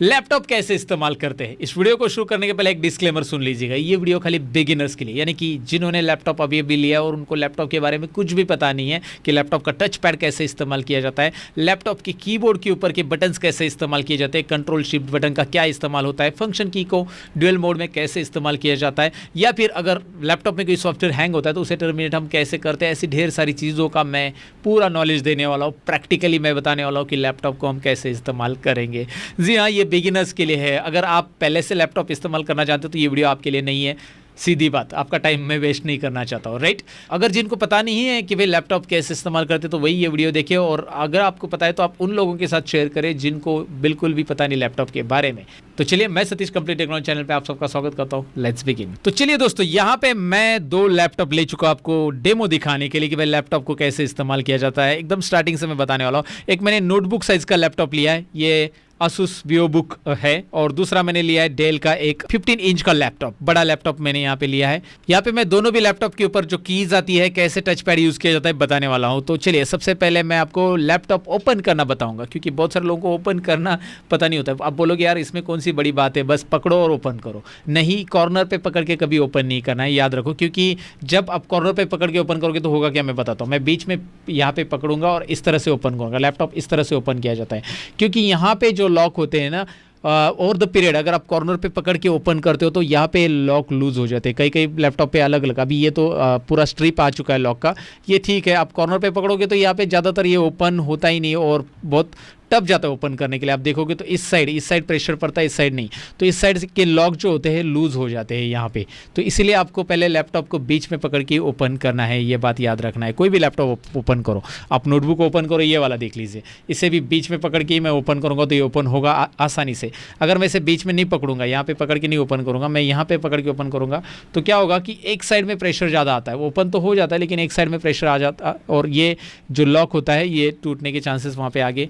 Laptop कैसे इस्तेमाल करते हैं। इस वीडियो को शुरू करने के पहले एक डिस्क्लेमर सुन लीजिएगा। ये वीडियो खाली बिगिनर्स के लिए, यानी कि जिन्होंने लैपटॉप अभी अभी लिया और उनको लैपटॉप के बारे में कुछ भी पता नहीं है कि लैपटॉप का टच पैड कैसे इस्तेमाल किया जाता है, लैपटॉप के कीबोर्ड के ऊपर के बटन्स कैसे इस्तेमाल किए जाते हैं, कंट्रोल शिफ्ट बटन का क्या इस्तेमाल होता है, फंक्शन की को ड्यूअल मोड में कैसे इस्तेमाल किया जाता है, या फिर अगर लैपटॉप में कोई सॉफ्टवेयर हैंग होता है तो उसे टर्मिनेट हम कैसे करते हैं, ऐसी ढेर सारी चीज़ों का मैं पूरा नॉलेज देने वाला हूँ। प्रैक्टिकली मैं बताने वाला हूँ कि लैपटॉप को हम कैसे इस्तेमाल करेंगे। जी हाँ, ये बिगिनर्स के लिए है। अगर आप पहले से लैपटॉप इस्तेमाल करना चाहते हो तो ये वीडियो आपके लिए नहीं है। सीधी बात, आपका टाइम मैं वेस्ट नहीं करना चाहता हूँ, राइट। अगर जिनको पता नहीं है कि भाई लैपटॉप कैसे इस्तेमाल करते तो वही ये वीडियो देखिए, और अगर आपको पता है तो आप उन लोगों के साथ शेयर करें जिनको बिल्कुल भी पता नहीं लैपटॉप के बारे में। तो चलिए, मैं सतीश कंप्लीट टेक्नोलॉजी चैनल पे आप सबका स्वागत करता हूँ। Let's begin. तो चलिए दोस्तों, यहाँ पे मैं 2 लैपटॉप ले चुका आपको डेमो दिखाने के लिए कि भाई लैपटॉप को कैसे इस्तेमाल किया जाता है। एकदम स्टार्टिंग से मैं बताने वाला हूँ। एक मैंने नोटबुक साइज का लैपटॉप लिया है, ये Asus VivoBook है, और दूसरा मैंने लिया है डेल का एक 15 इंच का लैपटॉप, बड़ा लैपटॉप मैंने यहाँ पे लिया है। यहाँ पे मैं दोनों भी लैपटॉप के ऊपर जो कीज आती है, कैसे टच पैड यूज किया जाता है बताने वाला हूँ। तो चलिए, सबसे पहले मैं आपको लैपटॉप ओपन करना बताऊंगा, क्योंकि बहुत सारे लोगों को ओपन करना पता नहीं होता है। आप बोलोगे यार इसमें कौन सी बड़ी बात है, बस पकड़ो और ओपन करो। नहीं, कॉर्नर पे पकड़ के कभी ओपन नहीं करना है, याद रखो। क्योंकि जब आप कॉर्नर पे पकड़ के ओपन करोगे तो होगा क्या, मैं बताता हूँ। मैं बीच में यहाँ पे पकड़ूंगा और इस तरह से ओपन करूंगा। लैपटॉप इस तरह से ओपन किया जाता है, क्योंकि यहाँ पे जो लॉक होते हैं ना, ओवर द पीरियड अगर आप कॉर्नर पे पकड़ के ओपन करते हो तो यहाँ पे लॉक लूज हो जाते हैं। कई कई लैपटॉप पे अलग अलग, अभी ये तो पूरा स्ट्रिप आ चुका है लॉक का, ये ठीक है। आप कॉर्नर पे पकड़ोगे तो यहाँ पे ज़्यादातर ये ओपन होता ही नहीं, और बहुत टफ जाता है ओपन करने के लिए। आप देखोगे तो इस साइड प्रेशर पड़ता है, इस साइड नहीं। तो इस साइड के लॉक जो होते हैं लूज हो जाते हैं यहाँ पे। तो इसलिए आपको पहले लैपटॉप को बीच में पकड़ के ओपन करना है, ये बात याद रखना है। कोई भी लैपटॉप ओपन करो, आप नोटबुक ओपन करो, ये वाला देख लीजिए, इसे भी बीच में पकड़ के ही मैं ओपन करूँगा तो ये ओपन होगा आसानी से। अगर मैं इसे बीच में नहीं पकड़ूंगा, यहाँ पे पकड़ के नहीं ओपन करूँगा, मैं यहाँ पे पकड़ के ओपन करूँगा, तो क्या होगा कि एक साइड में प्रेशर ज़्यादा आता है। ओपन तो हो जाता है लेकिन एक साइड में प्रेशर आ जाता है, और ये जो लॉक होता है ये टूटने के चांसेस वहाँ पे आगे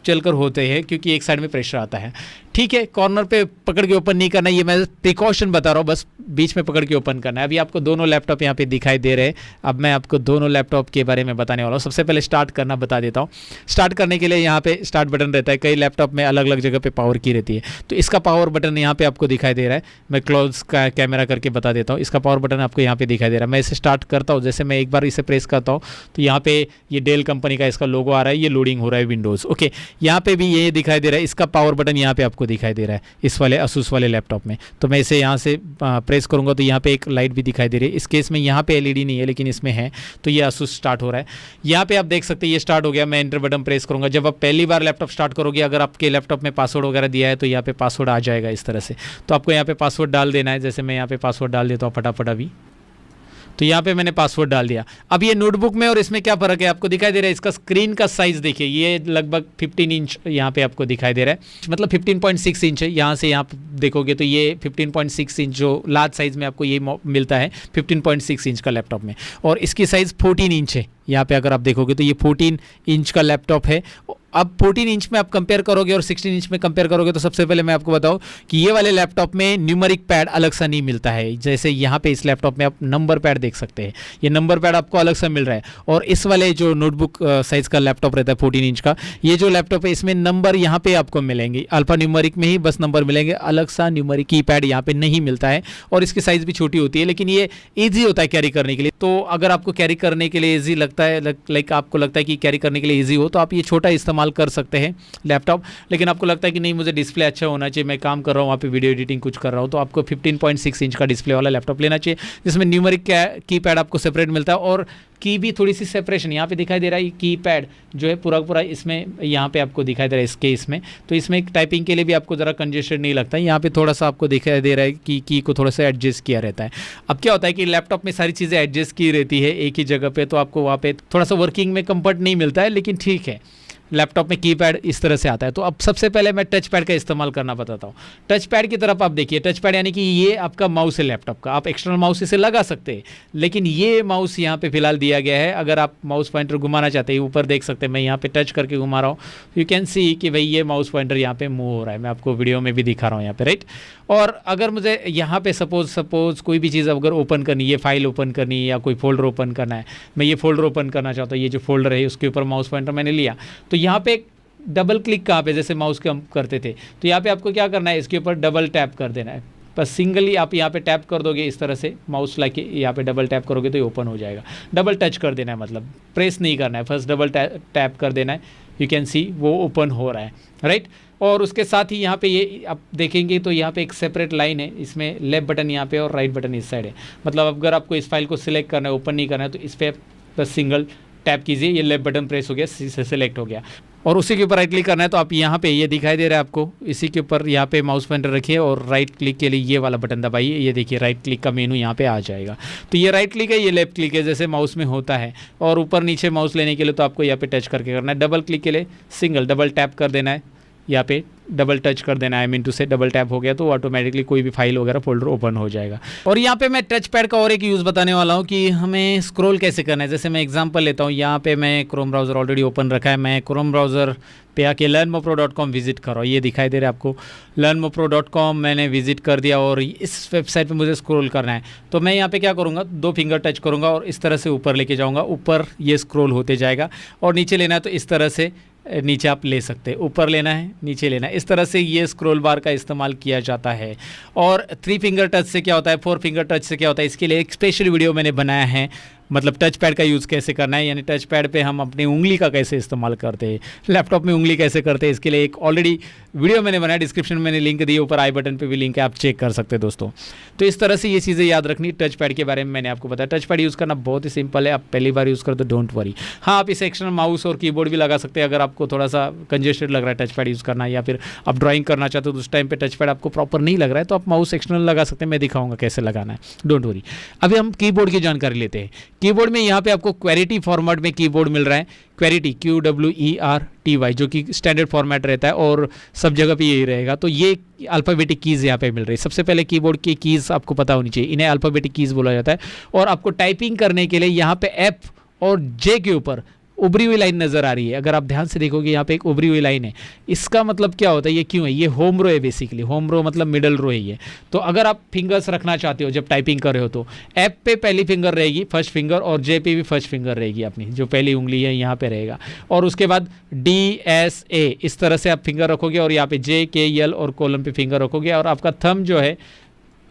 चलकर होते हैं, क्योंकि एक साइड में प्रेशर आता है। ठीक है, कॉर्नर पे पकड़ के ओपन नहीं करना, ये मैं प्रिकॉशन बता रहा हूँ, बस बीच में पकड़ के ओपन करना है। अभी आपको दोनों लैपटॉप यहाँ पे दिखाई दे रहे हैं। अब मैं आपको दोनों लैपटॉप के बारे में बताने वाला हूँ। सबसे पहले स्टार्ट करना बता देता हूँ। स्टार्ट करने के लिए यहाँ पे स्टार्ट बटन रहता है। कई लैपटॉप में अलग अलग जगह पे पावर की रहती है, तो इसका पावर बटन यहाँ पे आपको दिखाई दे रहा है। मैं क्लोज का कैमरा करके बता देता हूँ। इसका पावर बटन आपको यहाँ पे दिखाई दे रहा है। मैं इसे स्टार्ट करता हूँ, जैसे मैं एक बार इसे प्रेस करता हूँ तो यहाँ पे ये डेल कंपनी का इसका लोगो आ रहा है, ये लोडिंग हो रहा है विंडोज़। ओके, यहाँ पे भी ये दिखाई दे रहा है। इसका पावर बटन यहाँ पे आपको दिखाई दे रहा है इस वाले Asus वाले लैपटॉप में। तो मैं इसे यहाँ से प्रेस करूँगा तो यहाँ पे एक लाइट भी दिखाई दे रही है। इस केस में यहाँ पे एलईडी नहीं है लेकिन इसमें है, तो ये Asus स्टार्ट हो रहा है। यहाँ पे आप देख सकते हैं ये स्टार्ट हो गया। मैं एंटर बटन प्रेस करूँगा। जब आप पहली बार लैपटॉप स्टार्ट करोगे, अगर आपके लैपटॉप में पासवर्ड वगैरह दिया है तो यहाँ पे पासवर्ड आ जाएगा इस तरह से। तो आपको यहाँ पे पासवर्ड डाल देना है। जैसे मैं यहाँ पे पासवर्ड डाल देता हूँ फटाफट अभी, तो यहाँ पे मैंने पासवर्ड डाल दिया। अब ये नोटबुक में और इसमें क्या फ़र्क है आपको दिखाई दे रहा है। इसका स्क्रीन का साइज़ देखिए, ये लगभग 15 इंच यहाँ पे आपको दिखाई दे रहा है, मतलब 15.6 इंच है। यहाँ से यहाँ देखोगे तो ये 15.6 इंच जो लार्ज साइज़ में आपको ये मिलता है 15.6 इंच का लैपटॉप में, और इसकी साइज़ 14 इंच है। यहाँ पे अगर आप देखोगे तो ये 14 इंच का लैपटॉप है। अब 14 इंच में आप कंपेयर करोगे और 16 इंच में कंपेयर करोगे तो सबसे पहले मैं आपको बताऊं कि ये वाले लैपटॉप में न्यूमेरिक पैड अलग सा नहीं मिलता है। जैसे यहाँ पे इस लैपटॉप में आप नंबर पैड देख सकते हैं, ये नंबर पैड आपको अलग सा मिल रहा है। और इस वाले जो नोटबुक साइज़ का लैपटॉप रहता है 14 इंच का, ये जो लैपटॉप है इसमें नंबर यहाँ पे आपको मिलेंगे, अल्फा न्यूमेरिक में ही बस नंबर मिलेंगे, अलग सा न्यूमेरिक कीपैड यहाँ पे नहीं मिलता है। और इसकी साइज़ भी छोटी होती है, लेकिन ये ईजी होता है कैरी करने के लिए। तो अगर आपको कैरी करने के लिए ईजी लगता है, लाइक आपको लगता है कि कैरी करने के लिए ईजी हो, तो आप ये छोटा इस्तेमाल कर सकते हैं लैपटॉप। लेकिन आपको लगता है कि नहीं मुझे डिस्प्ले अच्छा होना चाहिए, मैं काम कर रहा हूँ वहाँ पे वीडियो एडिटिंग कुछ कर रहा हूँ, तो आपको 15.6 इंच का डिस्प्ले वाला लैपटॉप लेना चाहिए, जिसमें न्यूमेरिक कीपैड आपको सेपरेट मिलता है, और की भी थोड़ी सी सेपरेशन यहाँ पे दिखाई दे रहा है। कीपैड जो है पूरा पूरा इसमें यहाँ पे आपको दिखाई दे रहा है इसके इसमें, तो इसमें टाइपिंग के लिए भी आपको ज़रा कंजेस्टेड नहीं लगता है। यहाँ पे थोड़ा सा आपको दिखाई दे रहा है कि की को थोड़ा सा एडजस्ट किया रहता है। अब क्या होता है कि लैपटॉप में सारी चीज़ें एडजस्ट की रहती है एक ही जगह पे, तो आपको वहाँ पे थोड़ा सा वर्किंग में कंफर्ट नहीं मिलता है, लेकिन ठीक है। लैपटॉप में कीपैड इस तरह से आता है। तो अब सबसे पहले मैं टच पैड का इस्तेमाल करना बताता हूँ। टच पैड की तरफ आप देखिए, टच पैड यानी कि ये आपका माउस है लैपटॉप का, आप एक्सटर्नल माउस इसे लगा सकते हैं, लेकिन ये माउस यहाँ पे फिलहाल दिया गया है। अगर आप माउस पॉइंटर घुमाना चाहते हैं, ऊपर देख सकते हैं, मैं यहाँ पे टच करके घुमा रहा हूँ, यू कैन सी कि भाई ये माउस पॉइंटर यहाँ पे मूव हो रहा है। मैं आपको वीडियो में भी दिखा रहा हूँ यहाँ पे, राइट। और अगर मुझे यहाँ पे सपोज कोई भी चीज़ अगर ओपन करनी है, फाइल ओपन करनी है या कोई फोल्डर ओपन करना है, मैं ये फोल्डर ओपन करना चाहता हूँ, ये जो फोल्डर है उसके ऊपर माउस पॉइंटर मैंने लिया, तो यहाँ पे डबल क्लिक कहाँ पे, जैसे माउस के हम करते थे, तो यहाँ पे आपको क्या करना है, इसके ऊपर डबल टैप कर देना है। बस सिंगली आप यहाँ पे टैप कर दोगे इस तरह से, माउस लाके यहाँ पे डबल टैप करोगे तो ये ओपन हो जाएगा। डबल टच कर देना है, मतलब प्रेस नहीं करना है, फर्स्ट डबल टैप कर देना है। यू कैन सी वो ओपन हो रहा है, राइट। और उसके साथ ही यहाँ पे ये आप देखेंगे तो यहाँ पे एक सेपरेट लाइन है, इसमें लेफ्ट बटन यहाँ पे और राइट बटन इस साइड है। मतलब अगर आपको इस फाइल को सिलेक्ट करना है, ओपन नहीं करना है, तो इस पर बस सिंगल टैप कीजिए, ये लेफ्ट बटन प्रेस हो गया, सिलेक्ट हो गया। और उसी के ऊपर राइट क्लिक करना है, तो आप यहाँ पे ये दिखाई दे रहा है आपको, इसी के ऊपर यहाँ पे माउस पॉइंटर रखिए और राइट क्लिक के लिए ये वाला बटन दबाइए। ये देखिए राइट क्लिक का मेनू यहाँ पे आ जाएगा। तो ये राइट क्लिक है, ये लेफ्ट क्लिक है, जैसे माउस में होता है। और ऊपर नीचे माउस लेने के लिए तो आपको यहाँ पे टच करके करना है। डबल क्लिक के लिए सिंगल डबल टैप कर देना है, यहाँ पे डबल टच कर देना है, आई मीन टू से डबल टैप हो गया तो ऑटोमेटिकली कोई भी फाइल वगैरह फोल्डर ओपन हो जाएगा। और यहाँ पे मैं टच पैड का और एक यूज़ बताने वाला हूँ कि हमें स्क्रॉल कैसे करना है। जैसे मैं एग्जांपल लेता हूँ, यहाँ पे मैं क्रोम ब्राउज़र ऑलरेडी ओपन रखा है, मैं क्रोम ब्राउज़र पे आके learnmopro.com विजिट कर रहा हूँ। ये दिखाई दे रहा है आपको, learnmopro.com मैंने विजिट कर दिया और इस वेबसाइट पे मुझे स्क्रॉल करना है। तो मैं यहाँ पे क्या करूँगा, 2 फिंगर टच करूँगा और इस तरह से ऊपर लेके जाऊँगा, ऊपर ये स्क्रॉल होते जाएगा। और नीचे लेना है तो इस तरह से नीचे आप ले सकते हैं, ऊपर लेना है नीचे लेना है, इस तरह से ये स्क्रॉल बार का इस्तेमाल किया जाता है। और 3 फिंगर टच से क्या होता है, 4 फिंगर टच से क्या होता है, इसके लिए एक स्पेशल वीडियो मैंने बनाया है, मतलब टच पैड का यूज़ कैसे करना है, यानी टच पैड पे हम अपनी उंगली का कैसे इस्तेमाल करते हैं, लैपटॉप में उंगली कैसे करते हैं, इसके लिए एक ऑलरेडी वीडियो मैंने बनाया, डिस्क्रिप्शन में मैंने लिंक दी, ऊपर आई बटन पे भी लिंक है, आप चेक कर सकते हैं दोस्तों। तो इस तरह से ये चीज़ें याद रखनी। टच पैड के बारे में मैंने आपको बताया, टच पैड यूज़ करना बहुत ही सिंपल है, आप पहली बार यूज़ करो तो डोंट वरी। हाँ, आप इस एक्सटर्नल माउस और कीबोर्ड भी लगा सकते हैं अगर आपको थोड़ा सा कंजेस्टेड लग रहा है टच पैड यूज़ करना, या फिर आप ड्राइंग करना चाहते हो तो उस टाइम पे टच पैड आपको प्रॉपर नहीं लग रहा है तो आप माउस एक्सटर्नल लगा सकते हैं, मैं दिखाऊंगा कैसे लगाना है, डोंट वरी। अभी हम कीबोर्ड की जानकारी लेते हैं। कीबोर्ड में यहाँ पे आपको क्वेरिटी फॉर्मेट में कीबोर्ड मिल रहा है, क्वेरिटी QWERTY, जो कि स्टैंडर्ड फॉर्मेट रहता है और सब जगह पे यही रहेगा। तो ये अल्फ़ाबेटिक कीज़ यहाँ पे मिल रही है। सबसे पहले कीबोर्ड की कीज़ आपको पता होनी चाहिए, इन्हें अल्फ़ाबेटिक कीज़ बोला जाता है। और आपको टाइपिंग करने के लिए यहाँ पे F और J के ऊपर उभरी हुई लाइन नज़र आ रही है। अगर आप ध्यान से देखोगे यहाँ पे एक उभरी हुई लाइन है, इसका मतलब क्या होता है, ये क्यों है, ये होम रो है बेसिकली। होम रो मतलब मिडल रो है ये। तो अगर आप फिंगर्स रखना चाहते हो जब टाइपिंग कर रहे हो तो F पे पहली फिंगर रहेगी, फर्स्ट फिंगर, और J पे भी फर्स्ट फिंगर रहेगी अपनी, जो पहली उंगली है यहाँ पे रहेगा। और उसके बाद DSA इस तरह से आप फिंगर रखोगे और यहाँ पे JKL और कॉलम पे फिंगर रखोगे, और आपका थंब जो है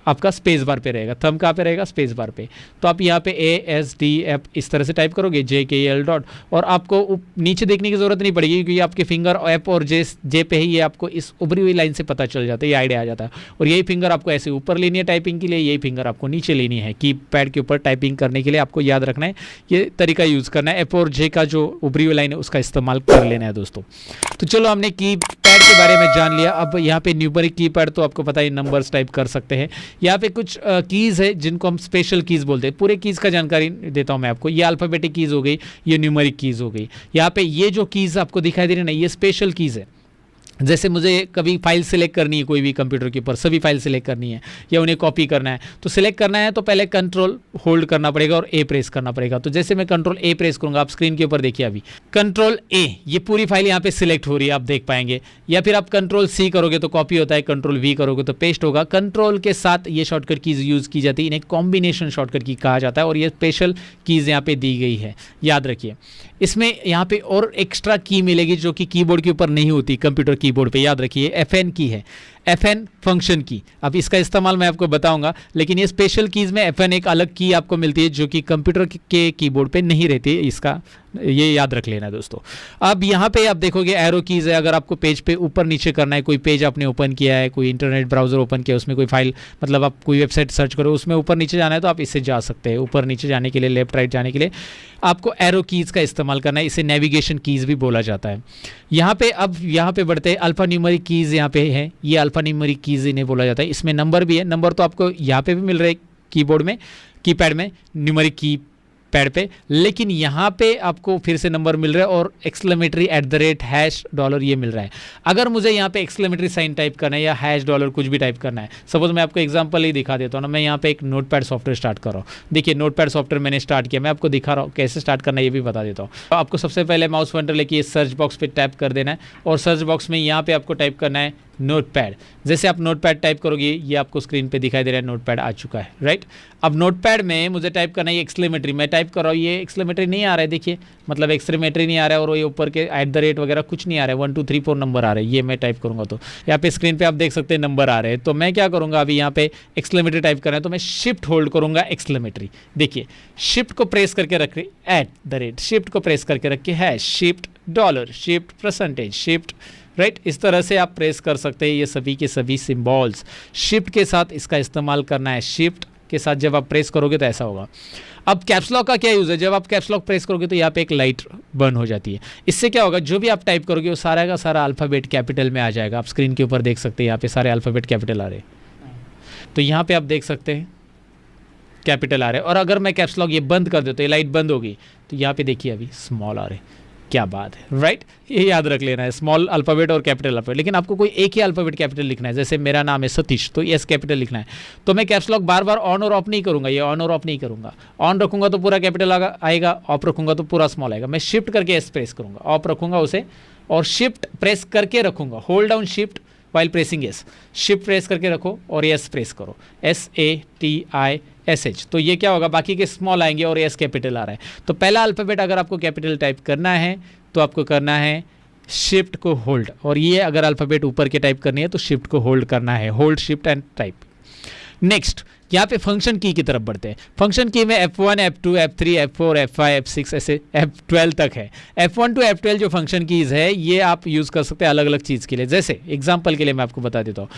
आपका स्पेस बार पे रहेगा। थंब कहाँ पे रहेगा, स्पेस बार पे। तो आप यहाँ पे ASDF इस तरह से टाइप करोगे, JKL डॉट, और आपको नीचे देखने की ज़रूरत नहीं पड़ेगी क्योंकि आपके फिंगर F और J पे ही ये आपको इस उभरी हुई लाइन से पता चल जाता है, ये आइडिया आ जाता है। और यही फिंगर आपको ऐसे ऊपर लेनी है टाइपिंग के लिए, यही फिंगर आपको नीचे लेनी है की पैड के ऊपर टाइपिंग करने के लिए। आपको याद रखना है, ये तरीका यूज़ करना है। F और J का जो उभरी हुई लाइन है उसका इस्तेमाल कर लेना है दोस्तों। तो चलो, हमने की पैड के बारे में जान लिया। अब यहाँ पे न्यूमेरिक की पैड तो आपको पता है, नंबर्स टाइप कर सकते हैं। यहाँ पे कुछ कीज़ है जिनको हम स्पेशल कीज़ बोलते हैं। पूरे कीज़ का जानकारी देता हूँ मैं आपको। ये अल्फ़ाबेटिक कीज़ हो गई, ये न्यूमेरिक कीज़ हो गई। यहाँ पे ये जो कीज़ आपको दिखाई दे रही है ना, ये स्पेशल कीज़ है। जैसे मुझे कभी फाइल सिलेक्ट करनी है कोई भी कंप्यूटर के ऊपर, सभी फाइल सिलेक्ट करनी है या उन्हें कॉपी करना है, तो सिलेक्ट करना है तो पहले कंट्रोल होल्ड करना पड़ेगा और ए प्रेस करना पड़ेगा। तो जैसे मैं कंट्रोल ए प्रेस करूंगा, आप स्क्रीन के ऊपर देखिए अभी कंट्रोल ए, ये पूरी फाइल यहाँ पे सिलेक्ट हो रही है, आप देख पाएंगे। या फिर आप कंट्रोल सी करोगे तो कॉपी होता है, कंट्रोल वी करोगे तो पेस्ट होगा। कंट्रोल के साथ ये शॉर्टकट कीज यूज़ की जाती है, इन्हें कॉम्बिनेशन शॉर्टकट की कहा जाता है। और ये स्पेशल कीज़ यहाँ पे दी गई है, याद रखिए। इसमें यहाँ पे और एक्स्ट्रा की मिलेगी जो कि कीबोर्ड के ऊपर नहीं होती, कंप्यूटर कीबोर्ड पे, याद रखिए। FN की है, FN फंक्शन की। अब इसका इस्तेमाल मैं आपको बताऊंगा, लेकिन ये स्पेशल कीज़ में FN एक अलग की आपको मिलती है जो कि कंप्यूटर के कीबोर्ड पे नहीं रहती है, इसका ये याद रख लेना दोस्तों। अब यहाँ पे आप देखोगे एरो कीज़ है। अगर आपको पेज पे ऊपर नीचे करना है, कोई पेज आपने ओपन किया है, कोई इंटरनेट ब्राउजर ओपन किया, उसमें कोई फाइल, मतलब आप कोई वेबसाइट सर्च करो, उसमें ऊपर नीचे जाना है तो आप इससे जा सकते हैं। ऊपर नीचे जाने के लिए, लेफ्ट राइट जाने के लिए आपको एरो कीज़ का इस्तेमाल करना है, इसे नेविगेशन कीज़ भी बोला जाता है। यहाँ पे अब यहाँ पे बढ़ते हैं, अल्फ़ा न्यूमेरिक कीज़ यहाँ पे है, ये अल्फ़ा न्यूमेरिक कीज़ इन्हें बोला जाता है। इसमें नंबर भी है, नंबर तो आपको यहाँ पे भी मिल रहे हैं कीबोर्ड में, कीपैड में, न्यूमेरिक की पैड पे, लेकिन यहाँ पे आपको फिर से नंबर मिल रहा है और एक्सक्लेमेटरी $# ये मिल रहा है। अगर मुझे यहाँ पे एक्सक्लेमेटरी साइन टाइप करना है या $, कुछ भी टाइप करना है, सपोज मैं आपको एग्जांपल ही दिखा देता हूँ ना। मैं यहाँ पे एक नोटपैड सॉफ्टवेयर स्टार्ट कर रहा हूँ। देखिए नोटपैड सॉफ्टवेयर मैंने स्टार्ट किया, मैं आपको दिखा रहा हूँ कैसे स्टार्ट करना है, ये भी बता देता हूँ। तो आपको सबसे पहले माउस पॉइंटर लेके सर्च बॉक्स पे टैप कर देना है और सर्च बॉक्स में यहाँ पे आपको टाइप करना है नोटपैड। जैसे आप नोटपैड टाइप करोगे ये आपको स्क्रीन पे दिखाई दे रहा है, नोटपैड आ चुका है, राइट। अब नोटपैड में मुझे टाइप करना है एक्सक्लेमेटरी, मैं टाइप कर रहा हूँ, ये एक्सक्लेमेटरी नहीं आ रहा है, देखिए मतलब एक्सक्लेमेटरी नहीं आ रहा है और ये ऊपर के @ वगैरह कुछ नहीं आ रहा है, 1 2 3 4 नंबर आ रहे हैं। ये मैं टाइप करूँगा तो यहाँ पे स्क्रीन पे आप देख सकते हैं नंबर आ रहे हैं। तो मैं क्या करूँगा, अभी यहाँ पे एक्सक्लेमेटरी टाइप करना है तो मैं शिफ्ट होल्ड करूँगा एक्सक्लेमेटरी। देखिए शिफ्ट को प्रेस करके रख @ शिफ्ट को प्रेस करके रख के है शिफ्ट $, शिफ्ट %, शिफ्ट, राइट। इस तरह से आप प्रेस कर सकते हैं ये सभी के सभी सिंबल्स। शिफ्ट के साथ इसका इस्तेमाल करना है, शिफ्ट के साथ जब आप प्रेस करोगे तो ऐसा होगा। अब कैप्स लॉक का क्या यूज़ है, जब आप कैप्स लॉक प्रेस करोगे तो यहाँ पे एक लाइट बर्न हो जाती है। इससे क्या होगा, जो भी आप टाइप करोगे वो सारा का सारा अल्फ़ाबेट कैपिटल में आ जाएगा। आप स्क्रीन के ऊपर देख सकते हैं यहाँ पे सारे अल्फ़ाबेट कैपिटल आ रहे हैं, तो यहाँ पे आप देख सकते हैं कैपिटल आ रहे हैं। और अगर मैं कैप्स लॉक ये बंद कर देता हूँ, ये लाइट बंद होगी, तो यहाँ पे देखिए अभी स्मॉल आ रहे हैं। क्या बात है, राइट। ये याद रख लेना है, स्मॉल अल्फ़ाबेट और कैपिटल अल्फ़ाबेट। लेकिन आपको कोई एक ही अल्फ़ाबेट कैपिटल लिखना है, जैसे मेरा नाम है सतीश तो एस कैपिटल लिखना है। तो मैं caps lock bar bar on और ऑफ नहीं करूँगा, ये ऑन और ऑफ नहीं करूँगा। ऑन रखूँगा तो पूरा कैपिटल आएगा, ऑफ रखूँगा तो पूरा स्मॉल आएगा। मैं शिफ्ट करके एस प्रेस करूँगा, ऑफ रखूँगा उसे और शिफ्ट प्रेस करके रखूँगा, hold down shift while pressing S. Shift press करके रखो और एस प्रेस करो, SATISH। तो ये क्या होगा, बाकी के स्मॉल आएंगे और एस कैपिटल आ रहा है। तो पहला अल्फ़ाबेट अगर आपको कैपिटल टाइप करना है तो आपको करना है शिफ्ट को होल्ड, और ये अगर अल्फ़ाबेट ऊपर के टाइप करनी है तो शिफ्ट को होल्ड करना है, hold shift and type. Next यहाँ पे फंक्शन की तरफ बढ़ते हैं। फंक्शन की में F1, F2, F3, F4, F5, F6 ऐसे F12 तक है। F1 to F12 जो फंक्शन कीज़ है ये आप यूज़ कर सकते हैं अलग अलग चीज़ के लिए। जैसे एग्जांपल के लिए मैं आपको बता देता हूँ,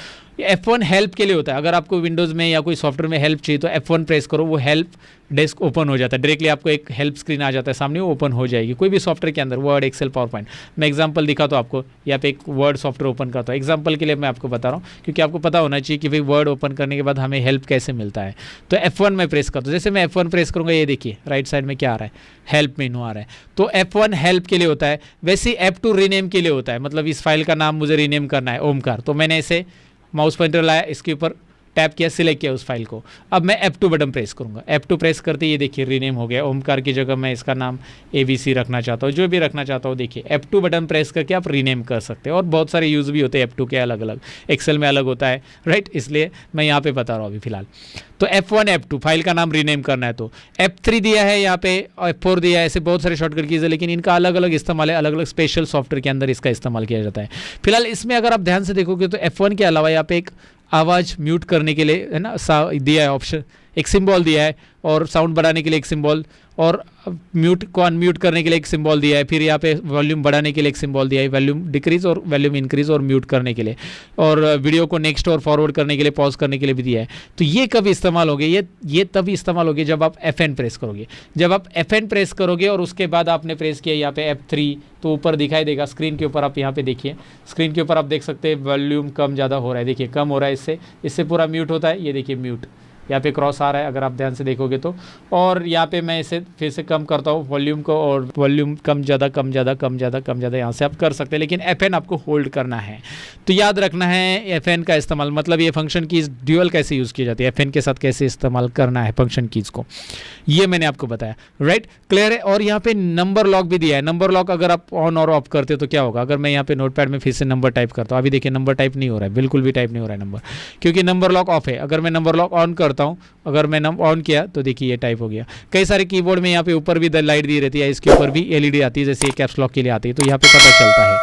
F1 हेल्प के लिए होता है। अगर आपको विंडोज़ में या कोई सॉफ्टवेयर में हेल्प चाहिए तो F1 प्रेस करो, वो हेल्प डेस्क ओपन हो जाता है, डायरेक्टली आपको एक हेल्प स्क्रीन आ जाता है सामने, वो ओपन हो जाएगी कोई भी सॉफ्टवेयर के अंदर, वर्ड, एक्सेल, पावर पॉइंट। मैं एग्जांपल दिखाता हूँ आपको, यहाँ पे एक वर्ड सॉफ्टवेयर ओपन करता हूँ एग्जांपल के लिए, मैं आपको बता रहा हूँ क्योंकि आपको पता होना चाहिए कि भाई वर्ड ओपन करने के बाद हमें हेल्प कैसे मिलता है। तो F1 में प्रेस करता हूँ, जैसे मैं F1 प्रेस करूँगा ये देखिए राइट साइड में क्या आ रहा है, हेल्प मेनू आ रहा है। तो F1 हेल्प के लिए होता है, वैसे ही F2 रीनेम के लिए होता है, मतलब इस फाइल का नाम मुझे रीनेम करना है ओमकार, तो मैंने इसे माउस पॉइंटर लाया, इसके ऊपर टैप किया, सिलेक्ट किया उस फाइल को। अब मैं F2 बटन प्रेस करूंगा, F2 प्रेस करते ये देखिए रीनेम हो गया, ओमकार की जगह मैं इसका नाम ABC रखना चाहता हूँ, जो भी रखना चाहता हूँ। देखिए F2 बटन प्रेस करके आप रीनेम कर सकते हैं, और बहुत सारे यूज़ भी होते हैं F2 के अलग अलग, एक्सेल में अलग होता है, राइट, इसलिए मैं यहाँ पे बता रहा हूँ अभी फिलहाल। तो F1 F2 फाइल का नाम रीनेम करना है तो F3 दिया है यहाँ पे, F4 दिया है, ऐसे बहुत सारे शॉर्टकट कीज़ है, लेकिन इनका अलग अलग इस्तेमाल है, अलग अलग स्पेशल सॉफ्टवेयर के अंदर इसका इस्तेमाल किया जाता है। फिलहाल इसमें अगर आप ध्यान से देखोगे तो F1 के अलावा यहाँ पे एक आवाज़ म्यूट करने के लिए है ना दिया है ऑप्शन, एक सिंबल दिया है, और साउंड बढ़ाने के लिए एक सिंबल, और म्यूट को अनम्यूट करने के लिए एक सिंबल दिया है। फिर यहाँ पे वॉल्यूम बढ़ाने के लिए एक सिंबल दिया है, वॉल्यूम डिक्रीज और वॉल्यूम इंक्रीज और म्यूट करने के लिए, और वीडियो को नेक्स्ट और फॉरवर्ड करने के लिए, पॉज करने के लिए भी दिया है। तो ये कब इस्तेमाल होगे, ये तभी इस्तेमाल होगी जब आप FN प्रेस करोगे। जब आप FN प्रेस करोगे और उसके बाद आपने प्रेस किया यहाँ पे F3, तो ऊपर दिखाई देगा स्क्रीन के ऊपर, आप यहाँ पे देखिए स्क्रीन के ऊपर आप देख सकते हैं वॉल्यूम कम ज़्यादा हो रहा है, देखिए कम हो रहा है, इससे पूरा म्यूट होता है, ये देखिए म्यूट यहाँ पे क्रॉस आ रहा है अगर आप ध्यान से देखोगे तो। और यहाँ पे मैं इसे फिर से कम करता हूँ वॉल्यूम को, और वॉल्यूम कम ज़्यादा कम ज़्यादा कम ज़्यादा कम ज़्यादा यहाँ से आप कर सकते हैं, लेकिन FN आपको होल्ड करना है। तो याद रखना है FN का इस्तेमाल, मतलब ये फंक्शन कीज़ ड्यूअल कैसे यूज़ की जाती है, FN के साथ कैसे इस्तेमाल करना है फंक्शन कीज़ को, ये मैंने आपको बताया, राइट, क्लियर है। और यहाँ पे नंबर लॉक भी दिया है। नंबर लॉक अगर आप ऑन और ऑफ करते तो क्या होगा, अगर मैं यहाँ पे नोटपैड में फिर से नंबर टाइप करता हूँ, अभी देखिए नंबर टाइप नहीं हो रहा है, बिल्कुल भी टाइप नहीं हो रहा है नंबर, क्योंकि नंबर लॉक ऑफ है। अगर मैं नंबर लॉक ऑन करता हूँ, अगर मैं ऑन किया तो देखिए ये टाइप हो गया। कई सारे कीबोर्ड में यहाँ पे ऊपर भी लाइट दी रहती है, इसके ऊपर भी LED आती है, जैसे कैप्स लॉक के लिए आती है, तो यहाँ पे पता चलता है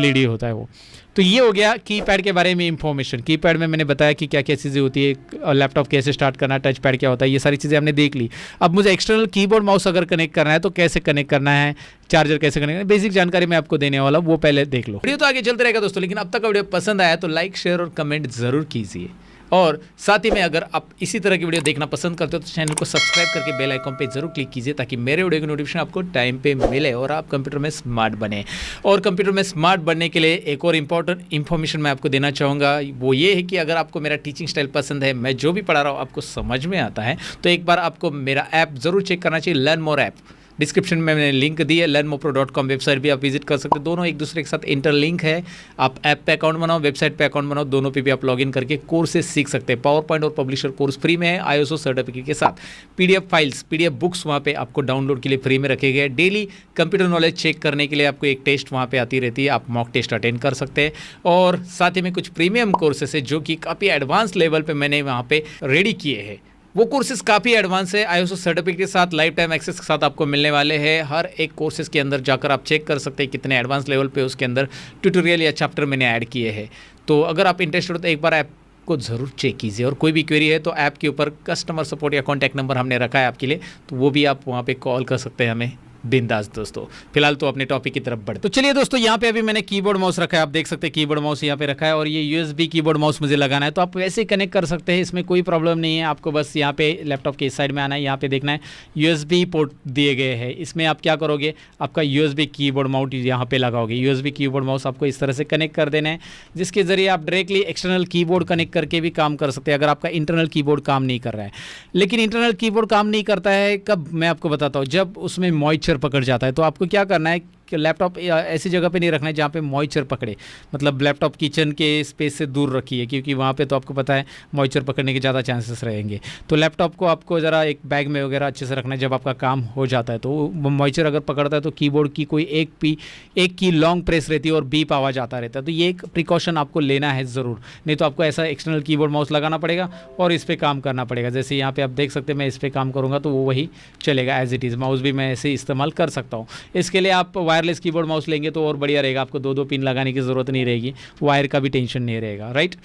LED होता है वो। तो ये हो गया कीपैड के बारे में इंफॉर्मेशन। कीपैड में मैंने बताया कि क्या क्या चीज़ें होती है, लैपटॉप कैसे स्टार्ट करना है, टच पैड क्या होता है, ये सारी चीज़ें हमने देख ली। अब मुझे एक्सटर्नल कीबोर्ड माउस अगर कनेक्ट करना है तो कैसे कनेक्ट करना है, चार्जर कैसे कनेक्ट करना है, बेसिक जानकारी मैं आपको देने वाला हूँ, वो पहले देख लो। वीडियो तो आगे चलते रहेगा दोस्तों, लेकिन अब तक का वीडियो पसंद आया तो लाइक, शेयर और कमेंट जरूर कीजिए। और साथ ही में अगर आप इसी तरह की वीडियो देखना पसंद करते हो तो चैनल को सब्सक्राइब करके बेल आइकन पे जरूर क्लिक कीजिए, ताकि मेरे वीडियो की नोटिफिकेशन आपको टाइम पे मिले और आप कंप्यूटर में स्मार्ट बने। और कंप्यूटर में स्मार्ट बनने के लिए एक और इम्पॉर्टेंट इन्फॉर्मेशन मैं आपको देना चाहूँगा, वो ये है कि अगर आपको मेरा टीचिंग स्टाइल पसंद है, मैं जो भी पढ़ा रहा हूँ आपको समझ में आता है, तो एक बार आपको मेरा ऐप ज़रूर चेक करना चाहिए, लर्न मोर ऐप। डिस्क्रिप्शन में मैंने लिंक दी है, learnmopro.com वेबसाइट भी आप विजिट कर सकते हैं। दोनों एक दूसरे के साथ इंटरलिंक है। आप ऐप पे अकाउंट बनाओ, वेबसाइट पे अकाउंट बनाओ, दोनों पे भी आप लॉगिन करके कोर्सेज सीख सकते हैं। पावर पॉइंट और पब्लिशर कोर्स फ्री में है, ISO सर्टिफिकेट के साथ। PDF फाइल्स, PDF बुक्स वहाँ पे आपको डाउनलोड के लिए फ्री में रखे गए। डेली कंप्यूटर नॉलेज चेक करने के लिए आपको एक टेस्ट वहाँ पे आती रहती है, आप मॉक टेस्ट अटेंड कर सकते हैं। और साथ ही में कुछ प्रीमियम कोर्सेस है जो कि काफ़ी एडवांस लेवल पे मैंने वहाँ पे रेडी किए हैं। वो कोर्सेज काफ़ी एडवांस है, ISO सर्टिफिकेट के साथ, लाइफ टाइम एक्सेस के साथ आपको मिलने वाले हैं। हर एक कोर्सेज के अंदर जाकर आप चेक कर सकते हैं कितने एडवांस लेवल पे उसके अंदर ट्यूटोरियल या चैप्टर मैंने ऐड किए हैं। तो अगर आप इंटरेस्टेड हो तो एक बार ऐप को ज़रूर चेक कीजिए। और कोई भी क्वेरी है तो ऐप के ऊपर कस्टमर सपोर्ट या कॉन्टैक्ट नंबर हमने रखा है आपके लिए, तो वो भी आप वहाँ पे कॉल कर सकते हैं हमें बिंदास। दोस्तों फिलहाल तो अपने टॉपिक की तरफ बढ़े। तो चलिए दोस्तों, यहाँ पे अभी मैंने कीबोर्ड माउस रखा है, आप देख सकते हैं कीबोर्ड माउस यहाँ पे रखा है और ये USB कीबोर्ड माउस मुझे लगाना है। तो आप वैसे ही कनेक्ट कर सकते हैं, इसमें कोई प्रॉब्लम नहीं है। आपको बस यहाँ पे लैपटॉप के इस साइड में आना है, यहाँ पे देखना है USB पोर्ट दिए गए हैं। इसमें आप क्या करोगे, आपका USB कीबोर्ड माउस यहाँ पे लगाओगे। USB कीबोर्ड माउस आपको इस तरह से कनेक्ट कर देना है, जिसके जरिए आप डायरेक्टली एक्सटर्नल कीबोर्ड कनेक्ट करके भी काम कर सकते हैं अगर आपका इंटरनल कीबोर्ड काम नहीं कर रहा है। लेकिन इंटरनल कीबोर्ड काम नहीं करता है कब, मैं आपको बताता हूँ। जब उसमें मॉइस्चर पकड़ जाता है तो आपको क्या करना है कि लैपटॉप ऐसी जगह पे नहीं रखना है जहाँ पे मॉइस्चर पकड़े। मतलब लैपटॉप किचन के स्पेस से दूर रखिए, क्योंकि वहाँ पे तो आपको पता है मॉइस्चर पकड़ने के ज़्यादा चांसेस रहेंगे। तो लैपटॉप को आपको ज़रा एक बैग में वगैरह अच्छे से रखना है। जब आपका काम हो जाता है तो मॉइस्चर अगर पकड़ता है तो कीबोर्ड की कोई एक की लॉन्ग प्रेस रहती है और बीप आवाज़ आता रहता है। तो ये एक प्रिकॉशन आपको लेना है ज़रूर, नहीं तो आपको ऐसा एक्सटर्नल कीबोर्ड माउस लगाना पड़ेगा और इस पर काम करना पड़ेगा। जैसे यहाँ पे आप देख सकते हैं मैं इस पर काम करूँगा तो वो वही चलेगा एज इट इज़। माउस भी मैं ऐसे इस्तेमाल कर सकता हूँ। इसके लिए आप वायरलेस कीबोर्ड माउस लेंगे तो और बढ़िया रहेगा, आपको 2-2 पिन लगाने की ज़रूरत नहीं रहेगी, वायर का भी टेंशन नहीं रहेगा, राइट।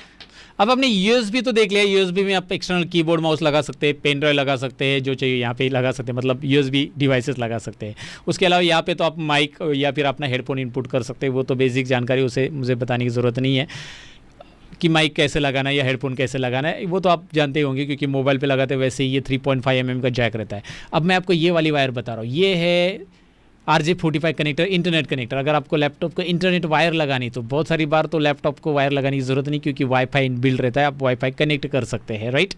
अब आपने USB तो देख लिया, USB में आप एक्सटर्नल कीबोर्ड माउस लगा सकते हैं, पेन ड्राइव लगा सकते हैं, जो चाहिए यहाँ पे लगा सकते हैं, मतलब USB डिवाइसेस लगा सकते हैं। उसके अलावा यहाँ पे तो आप माइक या फिर अपना हेडफोन इनपुट कर सकते हैं। वो तो बेसिक जानकारी, उसे मुझे बताने की ज़रूरत नहीं है कि माइक कैसे लगाना है या हेडफोन कैसे लगाना है, वो तो आप जानते होंगे क्योंकि मोबाइल पे लगाते हैं। वैसे ही ये 3.5 mm का जैक रहता है। अब मैं आपको ये वाली वायर बता रहा हूँ, ये है RJ45 कनेक्टर, इंटरनेट कनेक्टर। अगर आपको लैपटॉप को इंटरनेट वायर लगानी तो बहुत सारी बार तो लैपटॉप को वायर लगाने की ज़रूरत नहीं, क्योंकि वाईफाई इनबिल्ट रहता है, आप वाईफाई कनेक्ट कर सकते हैं, राइट।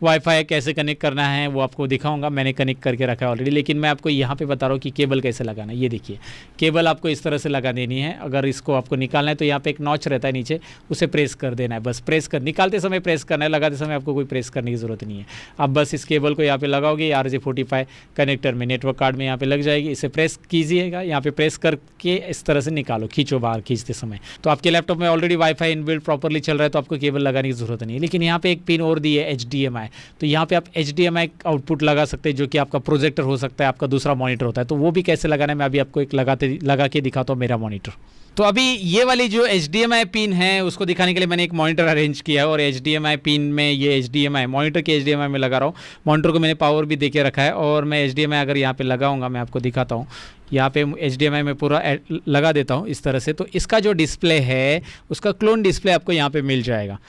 वाईफाई कैसे कनेक्ट करना है वो आपको दिखाऊंगा, मैंने कनेक्ट करके रखा है ऑलरेडी। लेकिन मैं आपको यहाँ पे बता रहा हूँ कि केबल कैसे लगाना है। ये देखिए, केबल आपको इस तरह से लगा देनी है। अगर इसको आपको निकालना है तो यहाँ पे एक नॉच रहता है नीचे, उसे प्रेस कर देना है। बस प्रेस कर, निकालते समय प्रेस करना है, लगाते समय आपको कोई प्रेस करने की ज़रूरत नहीं है। आप बस इस केबल को यहाँ पे लगाओगे, RJ45 कनेक्टर में नेटवर्क कार्ड में यहाँ पे लग जाएगी। इसे प्रेस कीजिएगा, यहाँ पे प्रेस करके इस तरह से निकालो, खींचो बाहर खींचते समय। तो आपके लैपटॉप में ऑलरेडी वाईफाई इनबिल्ट प्रॉपर्ली चल रहा है तो आपको केबल लगाने की ज़रूरत नहीं है। लेकिन यहाँ पे एक पिन और दी है HDMI, तो यहाँ पे आप HDMI आउटपुट लगा सकते हैं, जो कि आपका प्रोजेक्टर हो सकता है, आपका दूसरा मॉनिटर होता है। तो वो भी कैसे लगाना है मैं अभी आपको एक लगा के दिखाता हूँ मेरा मॉनिटर। तो अभी ये वाली जो HDMI पिन है उसको दिखाने के लिए मैंने एक मॉनिटर अरेंज किया है और HDMI पिन में ये HDMI मॉनिटर के HDMI में लगा रहा हूँ। मॉनिटर को मैंने पावर भी देके रखा है और मैं HDMI अगर यहाँ पे लगाऊंगा, मैं आपको दिखाता हूँ। यहाँ पे HDMI में पूरा लगा देता हूँ इस तरह से, तो इसका जो डिस्प्ले है उसका क्लोन डिस्प्ले आपको यहाँ पे मिल जाएगा।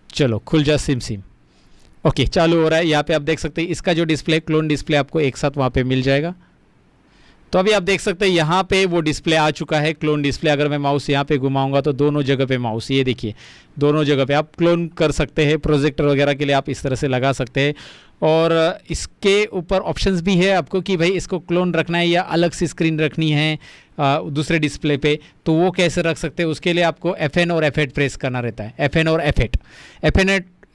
चलो खुल जा सिम। ओके, चालू हो रहा है। यहाँ पे आप देख सकते हैं इसका जो डिस्प्ले, क्लोन डिस्प्ले आपको एक साथ वहाँ पे मिल जाएगा। तो अभी आप देख सकते हैं यहाँ पे वो डिस्प्ले आ चुका है, क्लोन डिस्प्ले। अगर मैं माउस यहाँ पे घुमाऊंगा तो दोनों जगह पे माउस, ये देखिए दोनों जगह पे आप क्लोन कर सकते हैं। प्रोजेक्टर वगैरह के लिए आप इस तरह से लगा सकते हैं। और इसके ऊपर ऑप्शंस भी है आपको कि भाई इसको क्लोन रखना है या अलग से स्क्रीन रखनी है दूसरे डिस्प्ले पे, तो वो कैसे रख सकते हैं। उसके लिए आपको FN और F8 प्रेस करना रहता है। FN और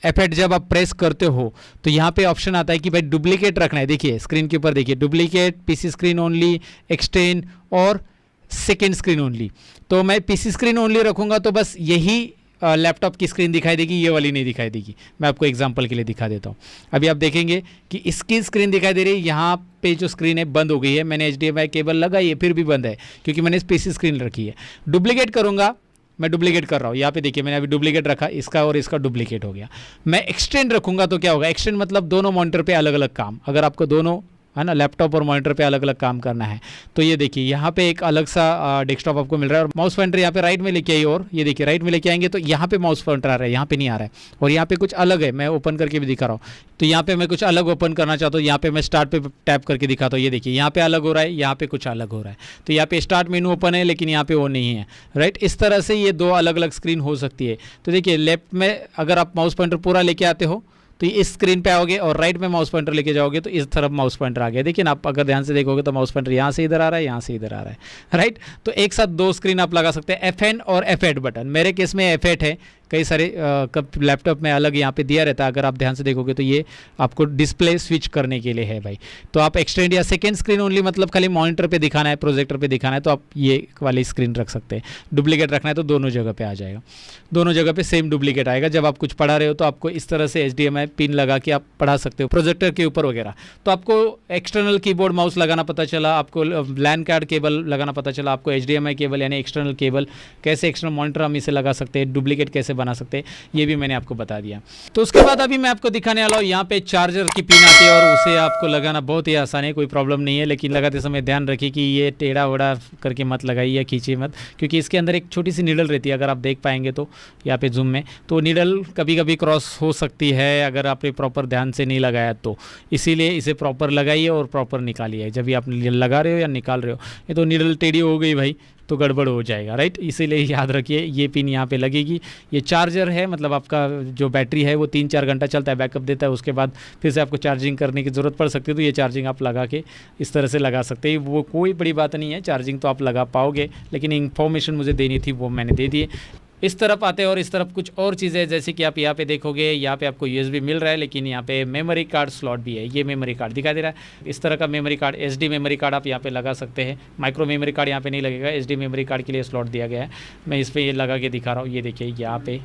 F8 जब आप प्रेस करते हो तो यहाँ पे ऑप्शन आता है कि भाई डुप्लीकेट रखना है। देखिए स्क्रीन के ऊपर देखिए, duplicate, PC screen only, extend और सेकेंड स्क्रीन ओनली। तो मैं PC स्क्रीन ओनली रखूँगा तो बस यही लैपटॉप की स्क्रीन दिखाई देगी, ये वाली नहीं दिखाई देगी। मैं आपको एग्जांपल के लिए दिखा देता हूँ। अभी आप देखेंगे कि इसकी स्क्रीन दिखाई दे रही है, यहाँ पे जो स्क्रीन है बंद हो गई है। मैंने HDMI केबल लगाई है फिर भी बंद है, क्योंकि मैंने PC स्क्रीन रखी है। डुप्लीकेट करूँगा, मैं डुप्लीकेट कर रहा हूँ, यहाँ पे देखिए मैंने अभी डुप्लीकेट रखा, इसका और इसका डुप्लीकेट हो गया। मैं एक्सटेंड रखूँगा तो क्या होगा, एक्सटेंड मतलब दोनों मॉनिटर पे अलग अलग काम। अगर आपको दोनों है ना लैपटॉप और मॉनिटर पे अलग अलग काम करना है तो ये देखिए यहाँ पे एक अलग सा डेस्कटॉप आपको मिल रहा है। और माउस पॉइंटर यहाँ पे राइट में लेके आइए, और ये देखिए राइट में लेके आएंगे तो यहाँ पे माउस पॉइंटर आ रहा है, यहाँ पे नहीं आ रहा है। और यहाँ पे कुछ अलग है, मैं ओपन करके भी दिखा रहा हूँ। तो यहाँ पे मैं कुछ अलग ओपन करना चाहता हूँ, यहाँ पे मैं स्टार्ट पे टैप करके दिखाता हूँ। ये देखिए यहाँ पे अलग हो रहा है, यहाँ पे कुछ अलग हो रहा है। तो यहाँ पे स्टार्ट मेनू ओपन है लेकिन यहाँ पे वो नहीं है, राइट। इस तरह से ये दो अलग अलग स्क्रीन हो सकती है। तो देखिए लेफ्ट में अगर आप माउस पॉइंटर पूरा लेके आते हो तो इस स्क्रीन पे आओगे और राइट में माउस पॉइंटर लेके जाओगे तो इस तरफ माउस पॉइंटर आ गया। देखिए ना, आप अगर ध्यान से देखोगे तो माउस पॉइंटर यहाँ से इधर आ रहा है, यहाँ से इधर आ रहा है, राइट। तो एक साथ दो स्क्रीन आप लगा सकते हैं, F9 और F8 बटन। मेरे केस में F8 है, कई सारे लैपटॉप में अलग यहाँ पे दिया रहता है। अगर आप ध्यान से देखोगे तो ये आपको डिस्प्ले स्विच करने के लिए है भाई। तो आप एक्सटेंड या सेकेंड स्क्रीन ओनली, मतलब खाली मॉनिटर पे दिखाना है, प्रोजेक्टर पे दिखाना है, तो आप ये वाली स्क्रीन रख सकते हैं। डुप्लीकेट रखना है तो दोनों जगह पे आ जाएगा, दोनों जगह पे सेम डुप्लीकेट आएगा। जब आप कुछ पढ़ा रहे हो तो आपको इस तरह से HDMI पिन लगा के आप पढ़ा सकते हो प्रोजेक्टर के ऊपर वगैरह। तो आपको एक्सटर्नल कीबोर्ड माउस लगाना पता चला, आपको लैन कार्ड केबल लगाना पता चला, आपको HDMI केबल यानी एक्सटर्नल केबल, कैसे एक्सटर्नल मॉनिटर हम इसे लगा सकते हैं, डुप्लीकेट कैसे बना सकते हैं, ये भी मैंने आपको बता दिया। तो उसके बाद अभी मैं आपको दिखाने वाला हूँ, यहाँ पे चार्जर की पिन आती है और उसे आपको लगाना बहुत ही आसान है, कोई प्रॉब्लम नहीं है। लेकिन लगाते समय ध्यान रखिए कि ये टेढ़ा वोड़ा करके मत लगाइए या खींचिए मत, क्योंकि इसके अंदर एक छोटी सी नीडल रहती है। अगर आप देख पाएंगे तो यहाँ पे जूम में, तो नीडल कभी कभी क्रॉस हो सकती है अगर आपने प्रॉपर ध्यान से नहीं लगाया तो। इसीलिए इसे प्रॉपर लगाइए और प्रॉपर निकालिए जब भी आप लगा रहे हो या निकाल रहे हो। ये तो नीडल टेढ़ी हो गई भाई तो गड़बड़ हो जाएगा, राइट। इसीलिए याद रखिए ये पिन यहाँ पे लगेगी। ये चार्जर है, मतलब आपका जो बैटरी है वो 3-4 घंटा चलता है, बैकअप देता है। उसके बाद फिर से आपको चार्जिंग करने की ज़रूरत पड़ सकती है, तो ये चार्जिंग आप लगा के इस तरह से लगा सकते हैं। वो कोई बड़ी बात नहीं है, चार्जिंग तो आप लगा पाओगे, लेकिन इन्फॉर्मेशन मुझे देनी थी वो मैंने दे दी। इस तरफ आते हैं और इस तरफ कुछ और चीज़ें, जैसे कि आप यहाँ पे देखोगे, यहाँ पे आपको USB मिल रहा है, लेकिन यहाँ पे मेमोरी कार्ड स्लॉट भी है। ये मेमोरी कार्ड दिखाई दे रहा है, इस तरह का memory card, SD memory card आप यहाँ पे लगा सकते हैं। माइक्रो मेमोरी कार्ड यहाँ पे नहीं लगेगा, SD मेमोरी कार्ड के लिए स्लॉट दिया गया है। मैं इस पर ये लगा के दिखा रहा हूँ, ये देखिए यहाँ पे।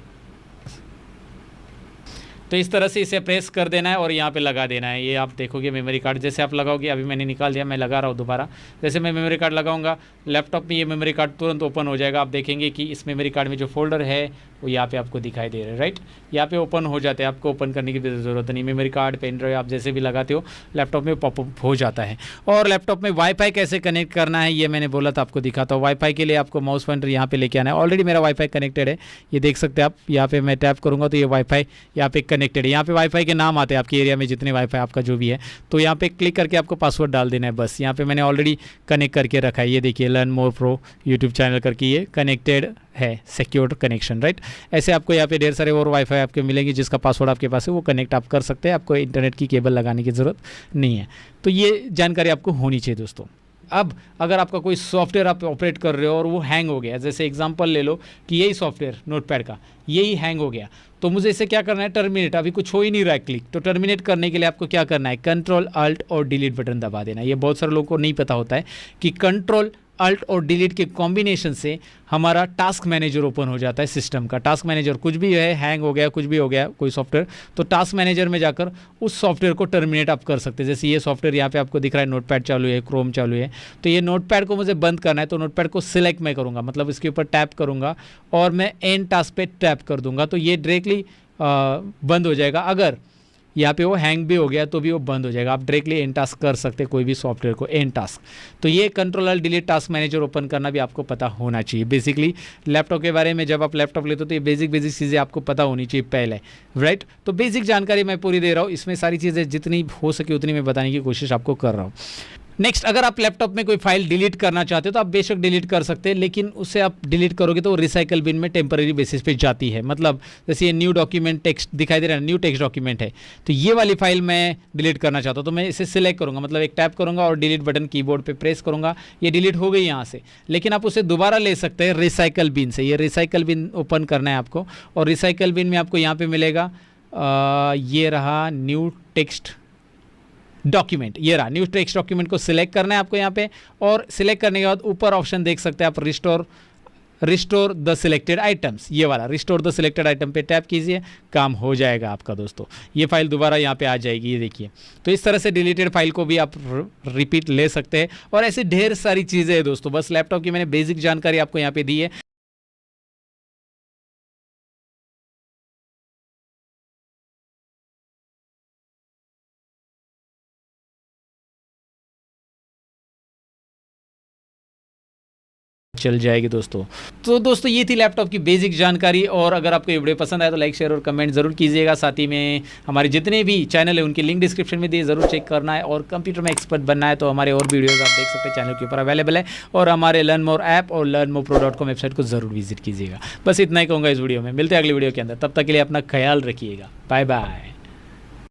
तो इस तरह से इसे प्रेस कर देना है और यहाँ पे लगा देना है। ये आप देखोगे मेमोरी कार्ड जैसे आप लगाओगे, अभी मैंने निकाल दिया, मैं लगा रहा हूँ दोबारा। जैसे मैं मेमोरी कार्ड लगाऊंगा लैपटॉप में, ये मेमोरी कार्ड तुरंत ओपन हो जाएगा। आप देखेंगे कि इस मेमोरी कार्ड में जो फोल्डर है वो यहाँ पे आपको दिखाई दे रहा है, राइट। यहाँ पे ओपन हो जाते हैं, आपको ओपन करने की ज़रूरत नहीं। मेमोरी कार्ड, पेन ड्राइव आप जैसे भी लगाते हो लैपटॉप में पॉपअप हो जाता है। और लैपटॉप में वाईफाई कैसे कनेक्ट करना है ये मैंने बोला था, आपको दिखाता हूँ। वाईफाई के लिए आपको माउस पॉइंटर यहाँ पे लेके आना है। ऑलरेडी मेरा वाईफाई कनेक्टेड है, ये देख सकते हैं आप। यहाँ पे मैं टैप करूँगा तो ये वाईफाई यहाँ पे कनेक्टेड है। यहाँ पे वाईफाई के नाम आते हैं आपके एरिया में जितने वाईफाई आपका जो भी है, तो यहाँ पे क्लिक करके आपको पासवर्ड डाल देना है बस। यहाँ पे मैंने ऑलरेडी कनेक्ट करके रखा है, ये देखिए learn more pro YouTube channel करके ये कनेक्टेड है, सिक्योर्ड कनेक्शन, राइट। ऐसे आपको यहाँ पे ढेर सारे और वाईफाई आपके मिलेंगे जिसका पासवर्ड आपके पास है, वो कनेक्ट आप कर सकते हैं। आपको इंटरनेट की केबल लगाने की ज़रूरत नहीं है। तो ये जानकारी आपको होनी चाहिए दोस्तों। अब अगर आपका कोई सॉफ्टवेयर आप ऑपरेट कर रहे हो और वो हैंग हो गया, जैसे एग्जांपल ले लो कि यही सॉफ्टवेयर नोटपैड का यही हैंग हो गया, तो मुझे इसे क्या करना है, टर्मिनेट। अभी कुछ हो ही नहीं रहा है क्लिक, तो टर्मिनेट करने के लिए आपको क्या करना है, कंट्रोल अल्ट और डिलीट बटन दबा देना। ये बहुत सारे लोगों को नहीं पता होता है कि कंट्रोल अल्ट और डिलीट के कॉम्बिनेशन से हमारा टास्क मैनेजर ओपन हो जाता है सिस्टम का। टास्क मैनेजर कुछ भी है, हैंग हो गया, कुछ भी हो गया कोई सॉफ्टवेयर, तो टास्क मैनेजर में जाकर उस सॉफ्टवेयर को टर्मिनेट आप कर सकते हैं। जैसे ये सॉफ्टवेयर यहाँ पे आपको दिख रहा है, नोटपैड चालू है, क्रोम चालू है, तो ये नोटपैड को मुझे बंद करना है। तो नोटपैड को सिलेक्ट मैं करूँगा, मतलब इसके ऊपर टैप करूँगा और मैं एंड टास्क पे टैप कर दूँगा, तो ये डायरेक्टली बंद हो जाएगा। अगर यहाँ पे वो हैंग भी हो गया तो भी वो बंद हो जाएगा। आप डायरेक्टली एंड टास्क कर सकते हैं कोई भी सॉफ्टवेयर को, एंड टास्क। तो ये control alt delete task manager open करना भी आपको पता होना चाहिए। बेसिकली लैपटॉप के बारे में जब आप लैपटॉप लेते हो तो ये बेसिक चीज़ें आपको पता होनी चाहिए पहले, राइट। तो बेसिक जानकारी मैं पूरी दे रहा हूँ, इसमें सारी चीज़ें जितनी हो सके उतनी मैं बताने की कोशिश आपको कर रहा हूँ। नेक्स्ट, अगर आप लैपटॉप में कोई फाइल डिलीट करना चाहते हो तो आप बेशक डिलीट कर सकते हैं, लेकिन उससे आप डिलीट करोगे तो वो रिसाइकल बिन में टेम्पररी बेसिस पे जाती है। मतलब जैसे ये न्यू डॉक्यूमेंट टेक्स्ट दिखाई दे रहा है, न्यू टेक्स्ट डॉक्यूमेंट है, तो ये वाली फाइल मैं डिलीट करना चाहता हूँ तो मैं इसे सिलेक्ट करूँगा, मतलब एक टैप करूँगा और डिलीट बटन कीबोर्ड पे प्रेस करूँगा, ये डिलीट हो गई यहाँ से। लेकिन आप उसे दोबारा ले सकते हैं रिसाइकल बिन से। ये रिसाइकल बिन ओपन करना है आपको, और रिसाइकल बिन में आपको यहाँ पर मिलेगा ये रहा न्यू टेक्स्ट डॉक्यूमेंट, ये रहा न्यू टेक्स्ट डॉक्यूमेंट को सिलेक्ट करना है आपको यहाँ पे। और सिलेक्ट करने के बाद ऊपर ऑप्शन देख सकते हैं आप, रिस्टोर द सिलेक्टेड आइटम्स, ये वाला रिस्टोर द सिलेक्टेड आइटम पे टैप कीजिए, काम हो जाएगा आपका दोस्तों। ये फाइल दोबारा यहाँ पे आ जाएगी, ये देखिए। तो इस तरह से डिलीटेड फाइल को भी आप रिपीट ले सकते हैं, और ऐसे ढेर सारी चीज़ें हैं दोस्तों। बस लैपटॉप की मैंने बेसिक जानकारी आपको यहाँ पे दी है। चल जाएगी दोस्तों। तो दोस्तों ये थी लैपटॉप की बेसिक जानकारी, और अगर आपको ये वीडियो पसंद आया तो लाइक शेयर और कमेंट जरूर कीजिएगा। साथ ही में हमारे जितने भी चैनल है उनकी लिंक डिस्क्रिप्शन में दिए, जरूर चेक करना है। और कंप्यूटर में एक्सपर्ट बनना है तो हमारे और वीडियोस आप देख सकते हैं, चैनल के ऊपर अवेलेबल है। और हमारे लर्न मोर ऐप और learnmorepro.com वेबसाइट को जरूर विजिट कीजिएगा। बस इतना ही कहूँगा इस वीडियो में, मिलते हैं अगली वीडियो के अंदर। तब तक के लिए अपना ख्याल रखिएगा, बाय बाय।